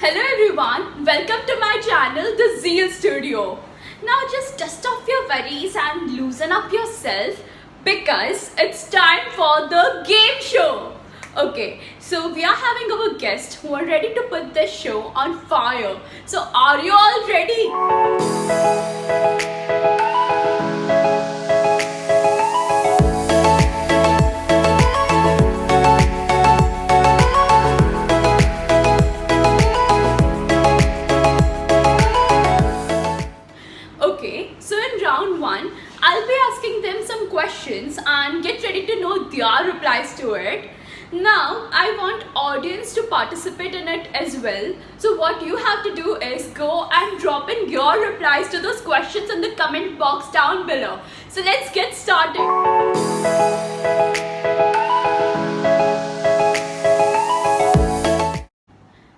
Hello everyone, welcome to my channel The Zeal Studio. Now just dust off your worries and loosen up yourself because it's time for the game show. Okay, so we are having our guests who are ready to put this show on fire. So are you all ready? Okay, so in round one, I'll be asking them some questions and get ready to know their replies to it. Now, I want audience to participate in it as well. So what you have to do is go and drop in your replies to those questions in the comment box down below. So let's get started.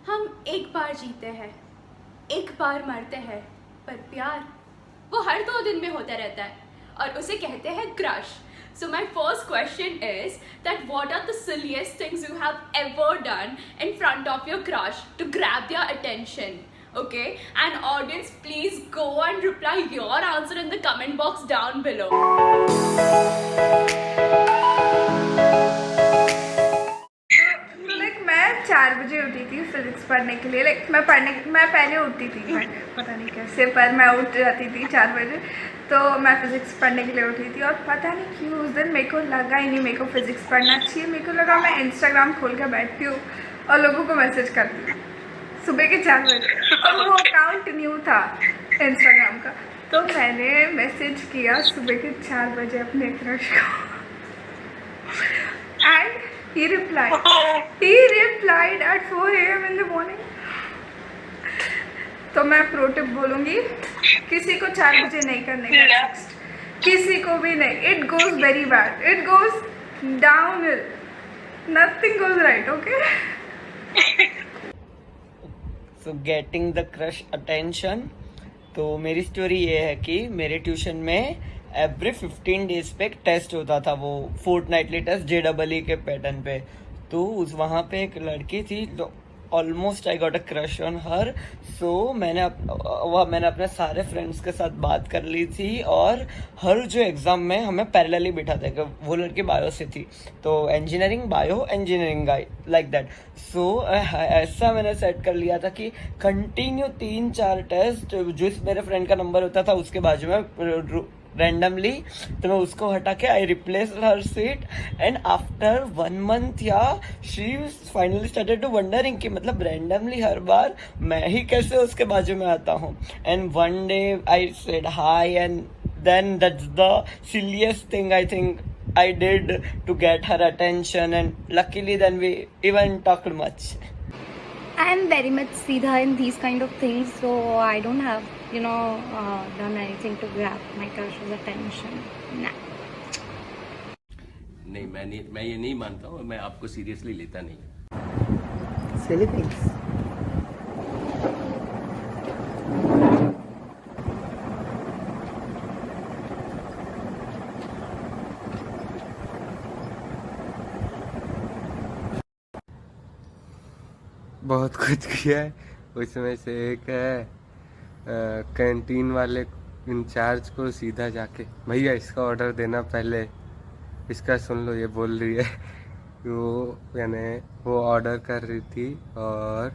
हम एक बार जीते हैं, एक बार मरते हैं, पर प्यार वो हर 2 दिन में होता रहता है और उसे कहते हैं crush. So my first question is that what are the silliest things you have ever done in front of your crush to grab their attention? Okay, and audience, please go and reply your answer in the comment box down below. मैं 4 बजे उठी थी physics पढ़ने के लिए. मैं पहले उठती थी, पता नहीं कैसे, पर मैं उठ जाती थी 4 बजे. तो मैं फिज़िक्स पढ़ने के लिए उठी थी और पता नहीं क्यों उस दिन मेरे को लगा ही नहीं मेरे को फिज़िक्स पढ़ना चाहिए. मेरे को लगा मैं इंस्टाग्राम खोल कर बैठती हूँ और लोगों को मैसेज करती हूँ सुबह के 4 बजे, और वो अकाउंट न्यू था इंस्टाग्राम का. तो मैंने मैसेज किया सुबह के 4 बजे अपने क्रश को and he replied at 4 AM in the morning. तो मैं प्रो टिप बोलूँगी, किसी को 4 बजे नहीं करने का टेक्स्ट, किसी को भी नहीं. It goes very bad, it goes down hill, nothing goes right. Okay, so getting the crush attention. तो मेरी स्टोरी ये है कि मेरे ट्यूशन में एवरी 15 डेज पे एक टेस्ट होता था, वो फोर्टनाइटली टेस्ट JEE के पैटर्न पे. तो उस वहाँ पे एक लड़की थी तो almost I got a crush on her. So मैंने अपने सारे फ्रेंड्स के साथ बात कर ली थी और हर जो एग्ज़ाम में हमें पैरेलली बिठा था. वो लड़की बायो से थी तो engineering bio engineering like that. So ऐसा मैंने सेट कर लिया था कि कंटिन्यू 3-4 टेस्ट जिस मेरे फ्रेंड का नंबर होता था उसके बाजू में रैंडमली, तो मैं उसको हटा के I replace her seat. And after 1 month she finally started to wondering कि मतलब रैंडमली हर बार मैं ही कैसे उसके बाजू में आता हूँ. And one day I said hi and then that's the silliest thing I think I did to get her attention, and luckily then we even talked much. I am very much Siddha in these kind of things, so I don't have, done anything to grab my crush's attention. Nah. नहीं, मैं ये नहीं मानता हूँ. मैं आपको seriously लेता नहीं. Silly things. बहुत कुछ किया है. उसमें से एक है कैंटीन वाले इंचार्ज को सीधा जाके, भैया इसका ऑर्डर देना, पहले इसका सुन लो, ये बोल रही है. वो ऑर्डर कर रही थी और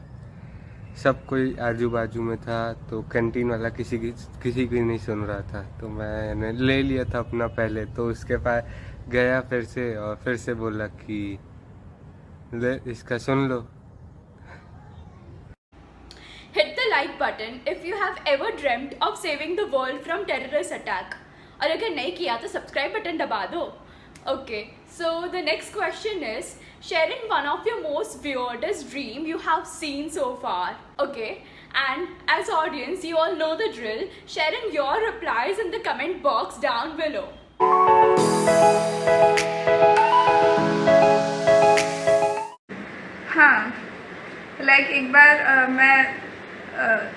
सब कोई आजू बाजू में था, तो कैंटीन वाला किसी की नहीं सुन रहा था. तो मैंने ले लिया था अपना पहले. तो उसके पास गया फिर से और फिर से बोला कि ले इसका सुन लो. Hit the like button if you have ever dreamt of saving the world from terrorist attack. और अगर नहीं किया तो सब्सक्राइब बटन दबा दो. Okay, so the next question is, share in one of your most weirdest dream you have seen so far. Okay, and as audience, you all know the drill. Share in your replies in the comment box down below. हाँ, एक बार मैं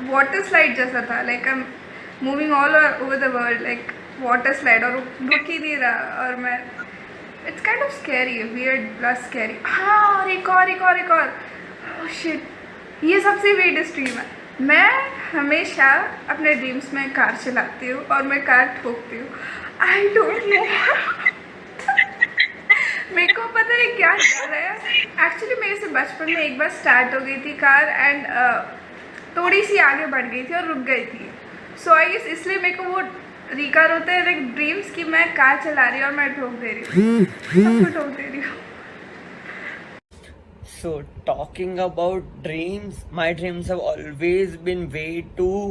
water slide जैसा था, I am moving all over the world water slide, और रुक ही नहीं रहा. और मैं, it's kind of scary, weird plus scary. हाँ, और एक और. शिट, ये सबसे weirdest ड्रीम है। मैं हमेशा अपने ड्रीम्स में कार चलाती हूँ और मैं कार ठोकती हूँ। आई डोंट नो मेरे को पता है क्या डर है। एक्चुअली मेरे से बचपन में एक बार स्टार्ट हो गई थी कार एंड थोड़ी सी आगे बढ़ गई थी और रुक गई थी। सो आई गेस इसलिए मेरे को वो रिकॉल होता है लाइक ड्रीम्स कि मैं कार चला रही हूँ और मैं ठोक दे रही हूँ, सबको ठोक दे रही हूँ। So, talking about dreams, my dreams have always been way too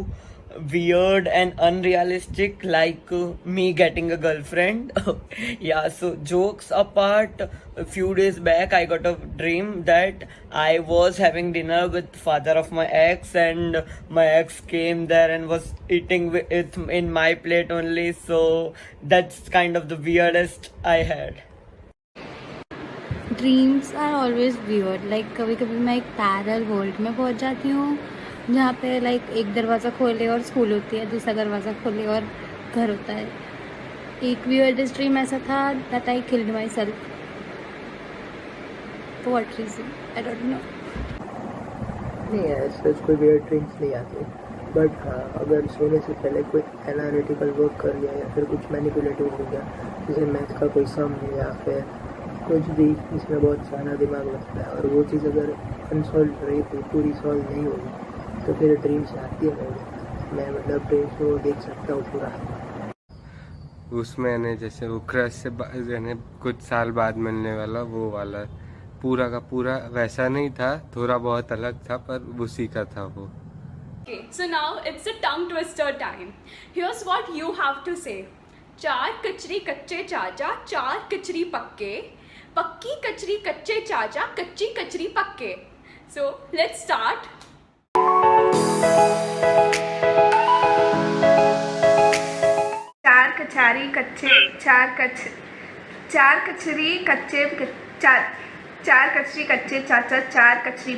weird and unrealistic, like me getting a girlfriend. Yeah, so jokes apart, a few days back I got a dream that I was having dinner with father of my ex, and my ex came there and was eating it in my plate only. So that's kind of the weirdest I had. Dreams are always weird. Like कभी कभी मैं एक parallel world में पहुंच जाती हूँ जहाँ पे लाइक एक दरवाज़ा खोले और स्कूल होती है, दूसरा दरवाज़ा खोले और घर होता है। एक वियर्डेस्ट ड्रीम ऐसा था that I killed myself. For what reason I don't know. नहीं ऐसे कोई वियर्ड ड्रीम्स नहीं आते, बट हाँ अगर सोने से पहले कोई एनालिटिकल वर्क कर लिया या फिर कुछ मैनिपुलेटिव हो गया, जैसे मैथ का कोई सम या फिर कुछ भी इसमें बहुत सारा दिमाग लगता है और वो चीज़ अगर अनसॉल्व रही तो पूरी सॉल्व नहीं होगी तो फिर ड्रीम्स आती है मेरे। मैं मतलब ड्रीम्स को देख सकता हूँ पूरा। उसमें ने जैसे वो क्रश से यानी कुछ साल बाद मिलने वाला वो वाला पूरा का पूरा वैसा नहीं था, थोड़ा बहुत अलग था पर उसी का था वो। Okay, so now it's a tongue twister time. Here's what you have to say. 4 कचरी कच्चे चाचा, 4 कचरी पक्के, पक्की कचरी कच्चे चाचा, कच्ची कचरी पक्के. So let's start. चार कचरी कच्चे चाचा, 4 कचरी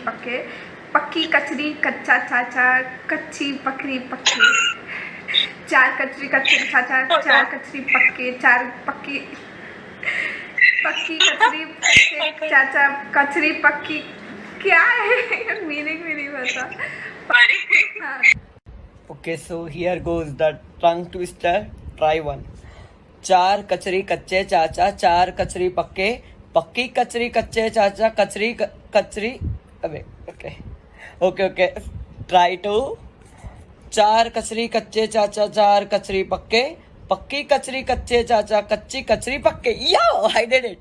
पक्के, पक्की कचरी कच्चा चाचा, कच्ची पकड़ी पक्के। 4 कचरी कच्चे चाचा, 4 कचरी पक्के, 4 पक्की कचरी कच्चे चाचा, कचरी पक्की। क्या है मीनिंग भी नहीं पता। हाँ। Okay, so here goes the tongue twister. Try one. 4 कचरी कच्चे चाचा, 4 कचरी पक्के, पक्की कचरी कच्चे चाचा, कचरी अबे ओके Try to. 4 कचरी कच्चे चाचा, 4 कचरी पक्के, पक्की कचरी कच्चे चाचा, कच्ची कचरी पक्के। Yo, I did it.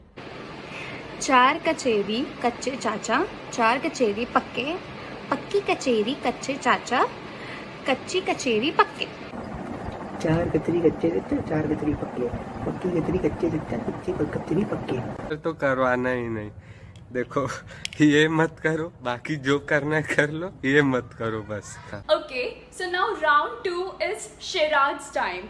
4 कचेरी कच्चे चाचा, 4 कचेरी पक्के, पक्की कचेरी कच्चे चाचा, कच्ची कचेरी पक्के। 4 कचरी कच्चे चाचा, 4 कचरी पक्के, पक्की कचरी कच्चे चाचा, कच्ची कचरी पक्के। तो करवाना ही नहीं, देखो ये मत करो, बाकी जो करना है कर लो, ये मत करो बस। Okay, so now round 2 is Shiraz's time.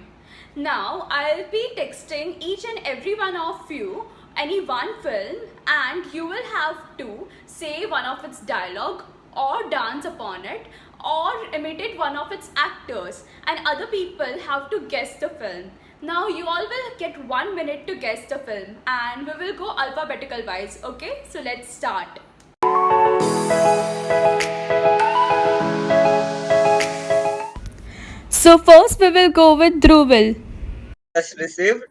Now I'll be texting each and every one of you any one film, and you will have to say one of its dialogue or dance upon it or imitate one of its actors, and other people have to guess the film. Now you all will get 1 minute to guess the film, and we will go alphabetical wise. Okay, so let's start. So first we will go with Dhruvil. Just received.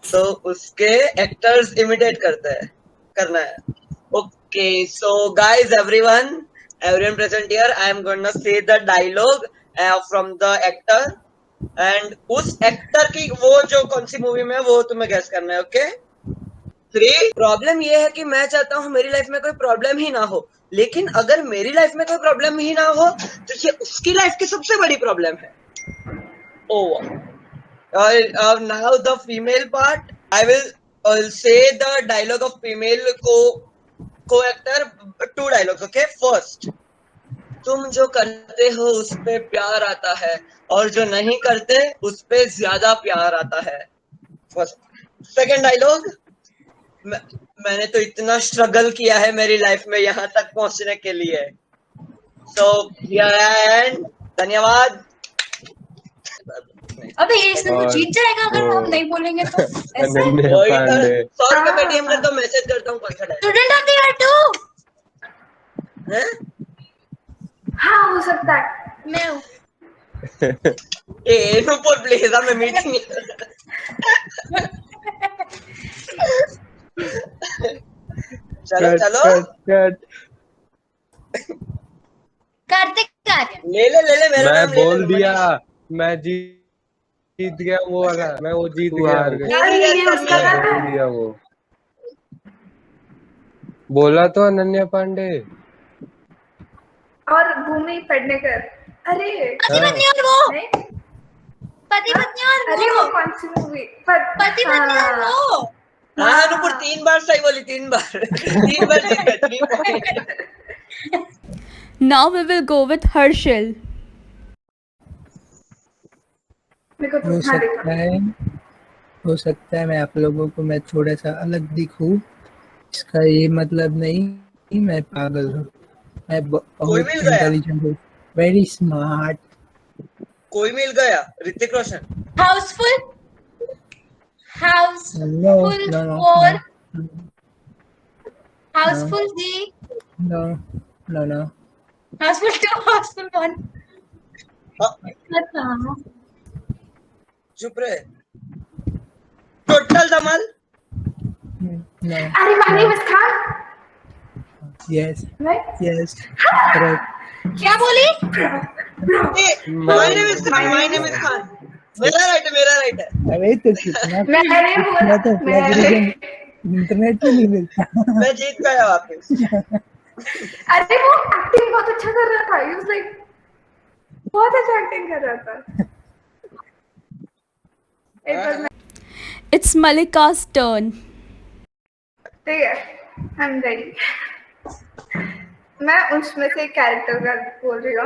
So उसके actors imitate करना है. Okay, so guys, everyone present here, I am gonna say the dialogue from the actor, and उस actor की वो जो कौन सी movie में है वो तुम्हें गेस करना है. ओके 3. प्रॉब्लम ये है कि मैं चाहता हूँ मेरी लाइफ में कोई प्रॉब्लम ही ना हो, लेकिन अगर मेरी लाइफ में कोई प्रॉब्लम ही ना हो तो ये उसकी लाइफ की सबसे बड़ी प्रॉब्लम है. Now the female part, I will say the dialogue of female co-actor. 2 dialogues. Okay, first, तुम जो करते हो उस पे प्यार आता है और जो नहीं करते उस पे ज्यादा प्यार आता है. फर्स्ट. सेकंड डायलॉग, मैंने तो इतना स्ट्रगल किया है मेरी लाइफ में यहाँ तक पहुंचने के लिए. सो हियर एंड धन्यवाद. अबे ये इसमें तो जीत जाएगा अगर हम नहीं बोलेंगे तो. ऐसे 100 रुपए पेटीएम करता हूँ, मैसेज करता हूँ. Student of the year 2. हो सकता है? मैं हूँ। ए ऊपर प्लीज मैं मीटिंग चलो कट चलो कट कट कार्तिक कार्य। ले मेरा मैं नाम ले बोल ले दिया, मैं जीत गया वो वाला, मैं वो जीत तू गया हार वो। गई। अरे ये उसका मैं नाम बोल है। दिया वो, बोला तो अनन्या पांडे। और भूमि पेडनेकर। अरे पति हाँ पत्नी और वो, नहीं, पति पत्नी और अरे वो वो, कौन सी मूवी? पति पत्नी और वो। हाँ नुपुर 3 बार सही बोली, 3 बार 3 बार जीत गए 3 point. Now we will go with Harshil. मेरे को तो हो हाँ देखा। सकता है, हो सकता है मैं आप लोगों को मैं थोड़ा सा अलग दिखूं, इसका ये मतलब नहीं कि मैं पागल हूँ। मैं कोई बहुत मिल गया? इंटेलिजेंट हूँ, वेरी स्मार्ट। कोई मिल गया? Hrithik Roshan. Housefull, no Housefull no no four, no Housefull ji, no no no. Housefull two, Housefull one. हाँ, बताओ। चुप रहे। टोटल धमाल। No, अरे my name is Khan, yes, right? yes, correct. क्या बोली? My name is Khan. मेरा राइट है। अरे तो कितना मैंने बोला तो प्लेजरिज्म इंटरनेट पे नहीं मिलता। मैं जीत गया वापस। अरे वो एक्टिंग बहुत अच्छा कर रहा था। He was like बहुत अच्छा एक्टिंग कर रहा था। एक बार मैं It's Malika's turn. ठीक है, I'm ready. मैं उसमें से एक कैरेक्टर का बोल रही हूँ।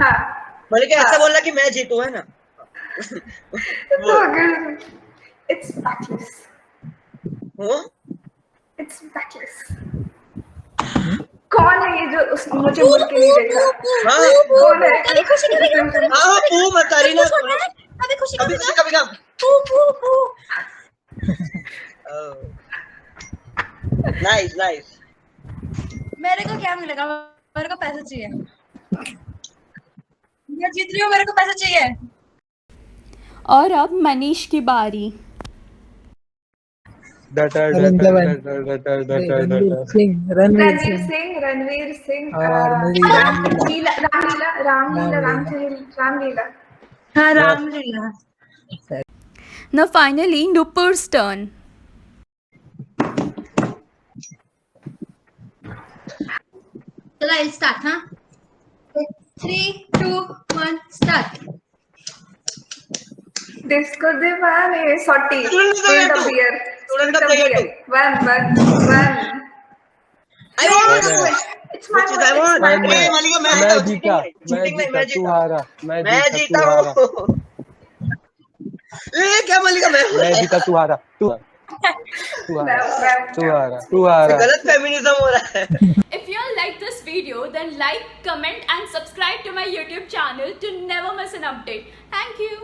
हाँ, मलिक ऐसा बोलना कि मैं जीतू है ना। तो अगर it's backless. हूँ? It's backless. कौन है ये जो उस मुझे बोल के नहीं देखा? हाँ कौन है? अरे खुशी कभी गम, हाँ पू मतारी ना अभी खुशी कभी कभी कभी गम, कभी पू पू पू। नाइस। मेरे को क्या मिलेगा? मेरे को पैसा चाहिए। मैं जीत रही हूँ, मेरे को पैसा चाहिए। और अब मनीष की बारी. रणवीर सिंह, रणवीर सिंह रणवीर सिंह और मूवी रामलीला। रामलीला। हाँ Ramlila. Now finally Nupur's turn. चलो I'll start, हाँ? 3, 2, 1, start. डिस्को दीवाने सॉटी Student of the year student of Student of the the year year too. One I won. It's my I won. मैं मलिका मैं जीता, मैं तू हारा, मैं जीता जीता तू हारा, हूँ। ये क्या मलिका मैं मैं जीता तू हारा, तू हारा। गलत फेमिनिज्म हो रहा है। If you all like this video, then like, comment and subscribe to my YouTube channel to never miss an update. Thank you.